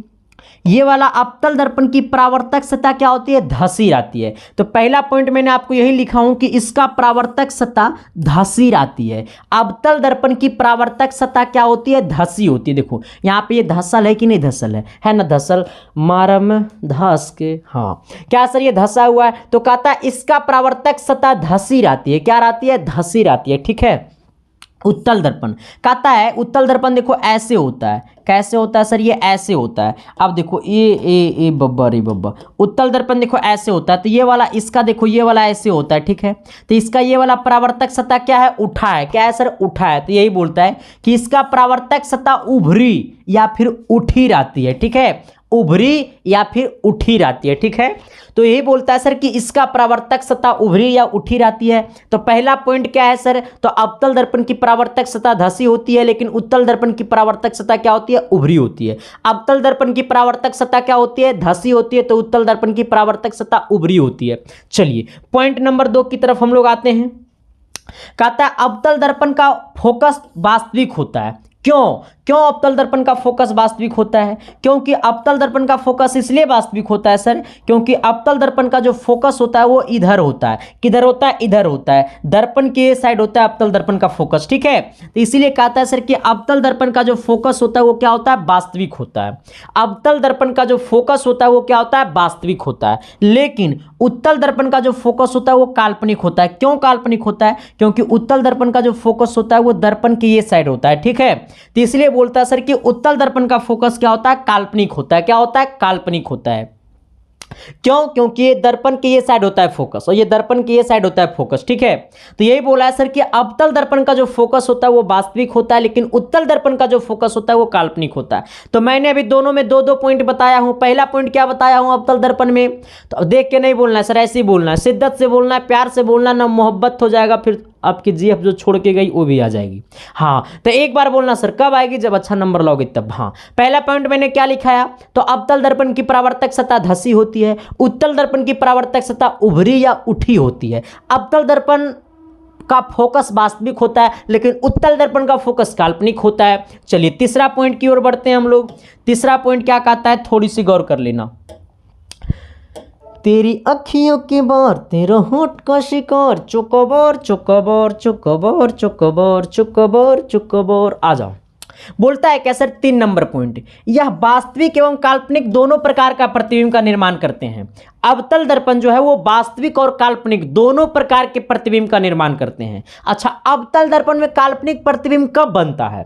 ये वाला अवतल दर्पण की परावर्तक सतह क्या होती है, धसी रहती है। तो पहला पॉइंट मैंने आपको यही लिखा हूं कि इसका परावर्तक सतह धसी रहती है। अवतल दर्पण की परावर्तक सतह क्या होती है, धसी होती है। देखो यहाँ पे ये धसल है कि नहीं, धसल है ना, धसल मारम धस के, हाँ क्या सर ये धसा हुआ है, तो कहता है इसका परावर्तक सतह धसी रहती है, क्या रहती है, धसी रहती है, ठीक है। उत्तल दर्पण कहता है, उत्तल दर्पण देखो ऐसे होता है, कैसे होता है सर, ये ऐसे होता है। अब देखो ए बब्बा रे बब्बा, उत्तल दर्पण देखो ऐसे होता है, तो ये वाला इसका देखो ये वाला ऐसे होता है, ठीक है। तो इसका ये वाला परावर्तक सतह क्या है, उठा है, क्या है सर, उठा है। तो यही बोलता है कि इसका परावर्तक सतह उभरी या फिर उठी रहती है, ठीक है, उभरी या फिर उठी रहती है, ठीक है। तो यही बोलता है सर कि इसका परावर्तक सतह उभरी या उठी रहती है। तो पहला पॉइंट क्या है सर, तो अवतल दर्पण की परावर्तक सतह धसी होती है, लेकिन उत्तल दर्पण की परावर्तक सतह क्या होती है, उभरी होती है। अवतल दर्पण की परावर्तक सतह क्या होती है, धसी होती है, तो उत्तल दर्पण की परावर्तक सतह उभरी होती है। चलिए पॉइंट नंबर 2 की तरफ हम लोग आते हैं। कहता है अवतल दर्पण का फोकस वास्तविक होता है। क्यों अवतल दर्पण का फोकस वास्तविक होता है, क्योंकि अवतल दर्पण का फोकस इसलिए वास्तविक होता है सर, क्योंकि अवतल दर्पण का जो फोकस होता है वो इधर होता है, किधर होता है, इधर होता है, दर्पण के ये साइड होता है अवतल दर्पण का फोकस, ठीक है। तो इसीलिए कहता है सर कि अवतल दर्पण का जो फोकस होता है वो क्या होता है, वास्तविक होता है। अवतल दर्पण का जो फोकस होता है वो क्या होता है, वास्तविक होता है। लेकिन उत्तल दर्पण का जो फोकस होता है वो काल्पनिक होता है। क्यों काल्पनिक होता है, क्योंकि उत्तल दर्पण का जो फोकस होता है वो दर्पण की ये साइड होता है, ठीक है। तो इसलिए बोलता है सर कि उत्तल दर्पण का फोकस क्या होता है, काल्पनिक होता है। क्या होता है, काल्पनिक होता है। क्यों, क्योंकि ये दर्पण की ये साइड होता है फोकस और ये दर्पण की ये साइड होता है फोकस, ठीक है। तो यही बोला है सर कि अवतल दर्पण का जो फोकस होता है वो वास्तविक होता है, लेकिन उत्तल दर्पण का जो फोकस होता है वो काल्पनिक होता है। तो मैंने अभी दोनों में 2-2 पॉइंट बताया हूं। पहला पॉइंट क्या बताया हूं अवतल दर्पण में, तो देख के नहीं बोलना है सर, ऐसे ही बोलना है, शिद्दत से बोलना है, प्यार से बोलना, ना मोहब्बत हो जाएगा फिर आपकी जीएफ जो छोड़ के गई वो भी आ जाएगी। हाँ तो एक बार बोलना सर, कब आएगी, जब अच्छा नंबर लोगे तब। हाँ पहला पॉइंट मैंने क्या लिखाया, तो अवतल दर्पण की परावर्तक सतह धसी होती है, उत्तल दर्पण की परावर्तक सतह उभरी या उठी होती है। अवतल दर्पण का फोकस वास्तविक होता है, लेकिन उत्तल दर्पण का फोकस काल्पनिक होता है। चलिए तीसरा पॉइंट की ओर बढ़ते हैं हम लोग। तीसरा पॉइंट क्या कहता है, थोड़ी सी गौर कर लेना। तेरी अखियों के बार तेरा होठ का शिकार, चुकबर चुकबर चुकबर चुकबर चुकबर चुकबर। आ जाओ, बोलता है क्या सर, 3 नंबर पॉइंट, यह वास्तविक एवं काल्पनिक दोनों प्रकार का प्रतिबिंब का निर्माण करते हैं। अवतल दर्पण जो है वो वास्तविक और काल्पनिक दोनों प्रकार के प्रतिबिंब का निर्माण करते हैं। अच्छा, अवतल दर्पण में काल्पनिक प्रतिबिंब कब बनता है,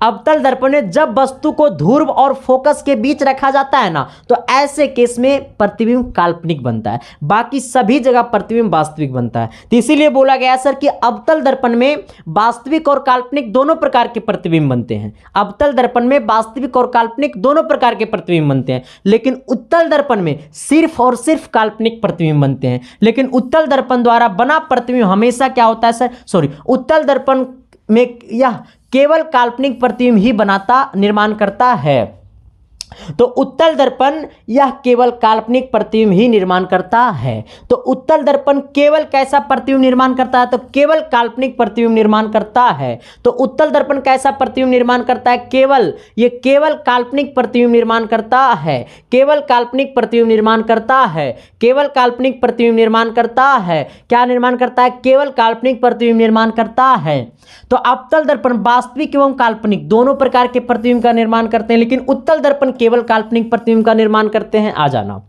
अवतल दर्पण में जब वस्तु को ध्रुव और फोकस के बीच रखा जाता है ना, तो ऐसे केस में प्रतिबिंब काल्पनिक बनता है, बाकी सभी जगह प्रतिबिंब वास्तविक बनता है। तो इसीलिए बोला गया सर कि अवतल दर्पण में वास्तविक और काल्पनिक दोनों प्रकार के प्रतिबिंब बनते हैं। अवतल दर्पण में वास्तविक और काल्पनिक दोनों प्रकार के प्रतिबिंब बनते हैं, लेकिन उत्तल दर्पण में सिर्फ और सिर्फ काल्पनिक प्रतिबिंब बनते हैं। लेकिन उत्तल दर्पण द्वारा बना प्रतिबिंब हमेशा क्या होता है सर, उत्तल दर्पण में यह केवल काल्पनिक प्रतिबिंब ही बनाता निर्माण करता है। तो उत्तल दर्पण यह केवल काल्पनिक प्रतिबिंब ही निर्माण करता है। तो उत्तल दर्पण केवल कैसा प्रतिबिंब निर्माण करता है, तो केवल काल्पनिक प्रतिबिंब निर्माण करता है। तो उत्तल दर्पण कैसा प्रतिबिंब निर्माण करता है, केवल काल्पनिक प्रतिबिंब निर्माण करता है, केवल काल्पनिक प्रतिबिंब निर्माण करता है, केवल काल्पनिक प्रतिबिंब निर्माण करता है। क्या निर्माण करता है, केवल काल्पनिक प्रतिबिंब निर्माण करता है। तो अवतल दर्पण वास्तविक एवं काल्पनिक दोनों प्रकार के प्रतिबिंब का निर्माण करते हैं, लेकिन उत्तल दर्पण केवल काल्पनिक प्रतिबिंब का निर्माण करते हैं। आ जाना,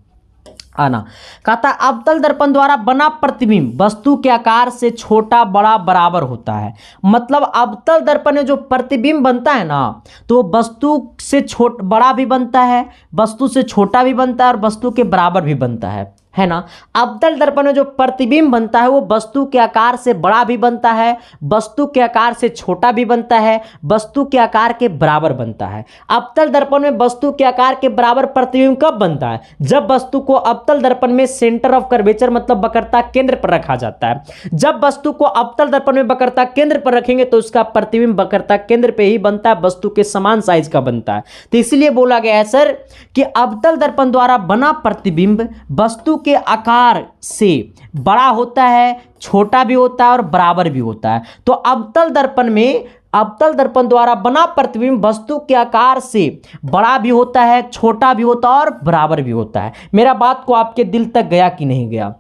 आना, कहता है अवतल दर्पण द्वारा बना प्रतिबिंब वस्तु के आकार से छोटा बड़ा बराबर होता है। मतलब अवतल दर्पण में जो प्रतिबिंब बनता है ना, तो वस्तु से बड़ा भी बनता है, वस्तु से छोटा भी बनता है और वस्तु के बराबर भी बनता है ना। अवतल दर्पण में जो प्रतिबिंब बनता है वो वस्तु के आकार से बड़ा भी बनता है, वस्तु के आकार से छोटा भी बनता है, वस्तु के आकार के बराबर बनता है। अवतल दर्पण में वस्तु के आकार के बराबर प्रतिबिंब कब बनता है, जब वस्तु को अवतल दर्पण में सेंटर ऑफ कर्वेचर मतलब वक्रता केंद्र पर रखा जाता है। जब वस्तु को अवतल दर्पण में वक्रता केंद्र पर रखेंगे तो उसका प्रतिबिंब वक्रता केंद्र पे ही बनता है, वस्तु के समान साइज का बनता है। तो इसलिए बोला गया है सर कि अवतल दर्पण द्वारा बना प्रतिबिंब वस्तु के आकार से बड़ा होता है, छोटा भी होता है और बराबर भी होता है। तो अवतल दर्पण द्वारा बना प्रतिबिंब वस्तु के आकार से बड़ा भी होता है, छोटा भी होता है और बराबर भी होता है। मेरा बात को आपके दिल तक गया कि नहीं गया?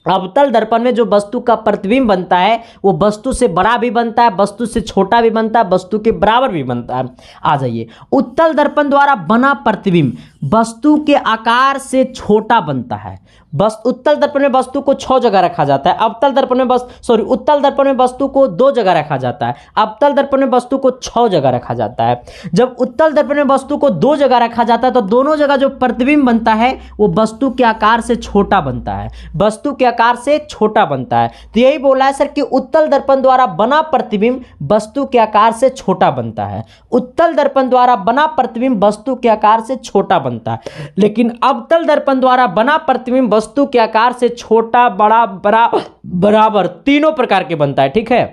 अवतल दर्पण में जो वस्तु का प्रतिबिंब बनता है वो वस्तु से बड़ा भी बनता है, वस्तु से छोटा भी बनता है, वस्तु के बराबर भी बनता है। आ जाइए, उत्तल दर्पण द्वारा बना प्रतिबिंब वस्तु के आकार से छोटा बनता है। बस उत्तल दर्पण में वस्तु को 6 जगह रखा जाता है, उत्तल दर्पण में वस्तु को 2 जगह रखा जाता है, अवतल दर्पण में वस्तु को 6 जगह रखा जाता है। जब उत्तल दर्पण में वस्तु को 2 जगह रखा जाता है तो दोनों जगह जो प्रतिबिंब बनता है वो वस्तु के आकार से छोटा बनता है, वस्तु के आकार से छोटा बनता है। तो यही बोला है सर कि उत्तल दर्पण द्वारा बना प्रतिबिंब वस्तु के आकार से छोटा बनता है। उत्तल दर्पण द्वारा बना प्रतिबिंब वस्तु के आकार से छोटा बनता है, लेकिन अवतल दर्पण द्वारा बना प्रतिबिंब वस्तु के आकार से छोटा, बड़ा, बराबर तीनों प्रकार के बनता है। ठीक है,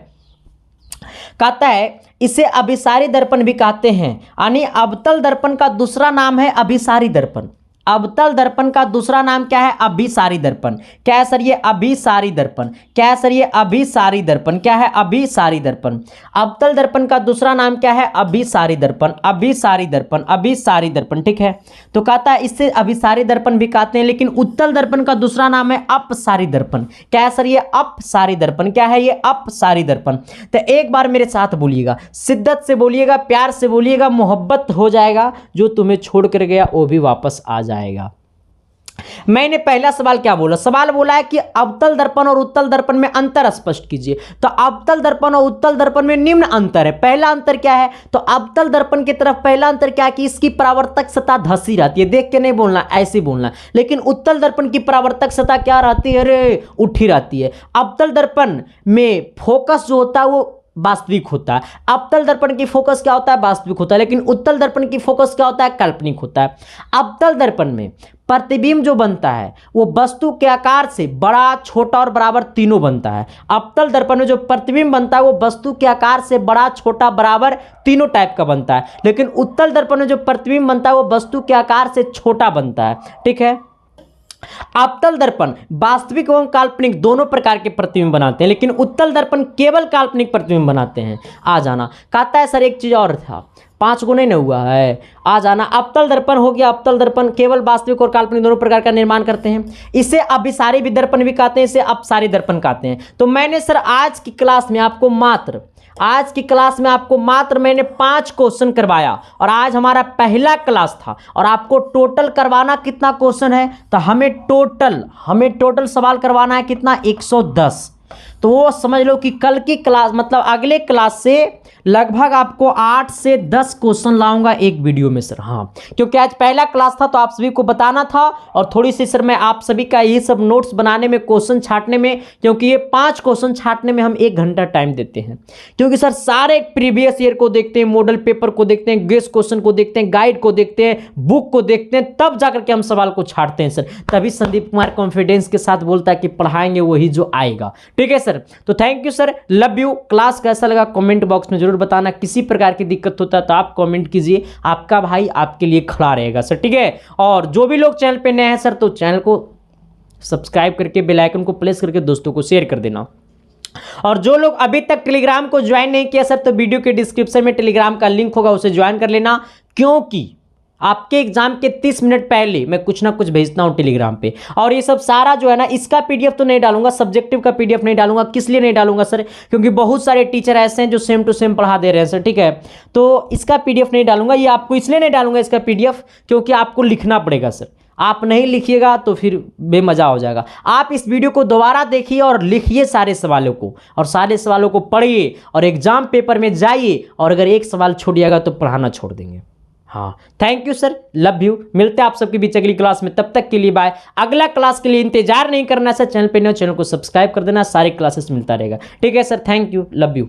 कहता है इसे अभिसारी दर्पण भी कहते हैं, यानी अवतल दर्पण का दूसरा नाम है अभिसारी दर्पण। अवतल दर्पण का दूसरा नाम क्या है? अभिसारी दर्पण। क्या है सर? ये अभिसारी दर्पण। क्या है सर? ये अभिसारी दर्पण। क्या है? अभिसारी दर्पण। अवतल दर्पण का दूसरा नाम क्या है? अभिसारी दर्पण। अभिसारी दर्पण, अभिसारी दर्पण। ठीक है, तो कहता है इससे अभिसारी दर्पण भी कहते हैं, लेकिन उत्तल दर्पण का दूसरा नाम है अपसारी दर्पण। क्या है सर? ये अपसारी दर्पण। क्या है? ये अपसारी दर्पण। तो एक बार मेरे साथ बोलिएगा, शिद्दत से बोलिएगा, प्यार से बोलिएगा, मोहब्बत हो जाएगा। जो तुम्हें छोड़ कर गया वो भी वापस आ जाएगा। मैंने पहला सवाल क्या बोला? सवाल बोला है कि अवतल दर्पण और उत्तल दर्पण में अंतर स्पष्ट कीजिए। तो अवतल दर्पण और उत्तल दर्पण में निम्न अंतर है। पहला अंतर क्या है? तो अवतल दर्पण की तरफ पहला अंतर क्या है कि इसकी परावर्तक सतह धसी रहती है। देख के नहीं बोलना, ऐसे बोलना। लेकिन उत्तल दर्पण की परावर्तक सतह क्या रहती है? अरे उठी रहती है। अवतल दर्पण में फोकस जो होता है वो वास्तविक होता है। अवतल दर्पण की फोकस क्या होता है? वास्तविक होता है। लेकिन उत्तल दर्पण की फोकस क्या होता है? काल्पनिक होता है। अवतल दर्पण में प्रतिबिंब जो बनता है वो वस्तु के आकार से बड़ा, छोटा और बराबर तीनों बनता है। अवतल दर्पण में जो प्रतिबिंब बनता है वो वस्तु के आकार से बड़ा, छोटा, बराबर तीनों टाइप का बनता है। लेकिन उत्तल दर्पण में जो प्रतिबिंब बनता है वो वस्तु के आकार से छोटा बनता है। ठीक है, अवतल दर्पण वास्तविक एवं काल्पनिक दोनों प्रकार के प्रतिबिंब बनाते हैं, लेकिन उत्तल दर्पण केवल काल्पनिक प्रतिबिंब बनाते हैं। आ जाना, कहता है सर एक चीज और था, 5 गुना नहीं हुआ है। आ जाना, अवतल दर्पण हो गया। अवतल दर्पण केवल वास्तविक और काल्पनिक दोनों प्रकार का निर्माण करते हैं। इसे अभिसारी भी दर्पण भी कहते हैं, इसे अपसारी दर्पण कहते हैं। तो मैंने सर आज की क्लास में आपको मात्र मैंने 5 क्वेश्चन करवाया, और आज हमारा पहला क्लास था। और आपको टोटल करवाना कितना क्वेश्चन है? तो हमें टोटल सवाल करवाना है कितना? 110। तो वो समझ लो कि कल की क्लास मतलब अगले क्लास से लगभग आपको 8 से 10 क्वेश्चन लाऊंगा एक वीडियो में सर। हाँ, क्योंकि आज पहला क्लास था तो आप सभी को बताना था, और थोड़ी सी सर मैं आप सभी का ये सब नोट्स बनाने में, क्वेश्चन छांटने में, क्योंकि ये 5 क्वेश्चन छांटने में हम 1 घंटा टाइम देते हैं। क्योंकि सर सारे प्रीवियस ईयर को देखते हैं, मॉडल पेपर को देखते हैं, गेस्ट क्वेश्चन को देखते हैं, गाइड को देखते हैं, बुक को देखते हैं, तब जाकर के हम सवाल को छांटते हैं सर। तभी संदीप कुमार कॉन्फिडेंस के साथ बोलता है कि पढ़ाएंगे वही जो आएगा। ठीक है सर, तो thank you sir, love you. Class कैसा लगा कमेंट बॉक्स में जरूर बताना। किसी प्रकार की दिक्कत होता है तो आप कमेंट कीजिए, आपका भाई आपके लिए खड़ा रहेगा सर। ठीक है, और जो भी लोग चैनल पे नए हैं सर तो चैनल को सब्सक्राइब करके बेल आइकन को प्रेस करके दोस्तों को शेयर कर देना। और जो लोग अभी तक टेलीग्राम को ज्वाइन नहीं किया सर तो वीडियो के डिस्क्रिप्शन में टेलीग्राम का लिंक होगा, उसे ज्वाइन कर लेना। क्योंकि आपके एग्जाम के 30 मिनट पहले मैं कुछ ना कुछ भेजता हूं टेलीग्राम पे, और ये सब सारा जो है ना, इसका पीडीएफ तो नहीं डालूंगा, सब्जेक्टिव का पीडीएफ नहीं डालूंगा। किस लिए नहीं डालूंगा सर? क्योंकि बहुत सारे टीचर ऐसे हैं जो सेम टू सेम पढ़ा दे रहे हैं सर। ठीक है, तो इसका पीडीएफ नहीं डालूंगा। ये आपको इसलिए नहीं डालूंगा इसका पीडीएफ क्योंकि आपको लिखना पड़ेगा सर। आप नहीं लिखिएगा तो फिर बेमजा हो जाएगा। आप इस वीडियो को दोबारा देखिए और लिखिए सारे सवालों को, और सारे सवालों को पढ़िए, और एग्जाम पेपर में जाइए, और अगर एक सवाल छूट जाएगा तो पढ़ाना छोड़ देंगे। हाँ, thank you sir, love you. मिलते हैं आप सबके बीच अगली क्लास में, तब तक के लिए बाय। अगला क्लास के लिए इंतजार नहीं करना सर, चैनल पे नए, चैनल को सब्सक्राइब कर देना, सारी क्लासेस मिलता रहेगा। ठीक है sir, thank you, love you.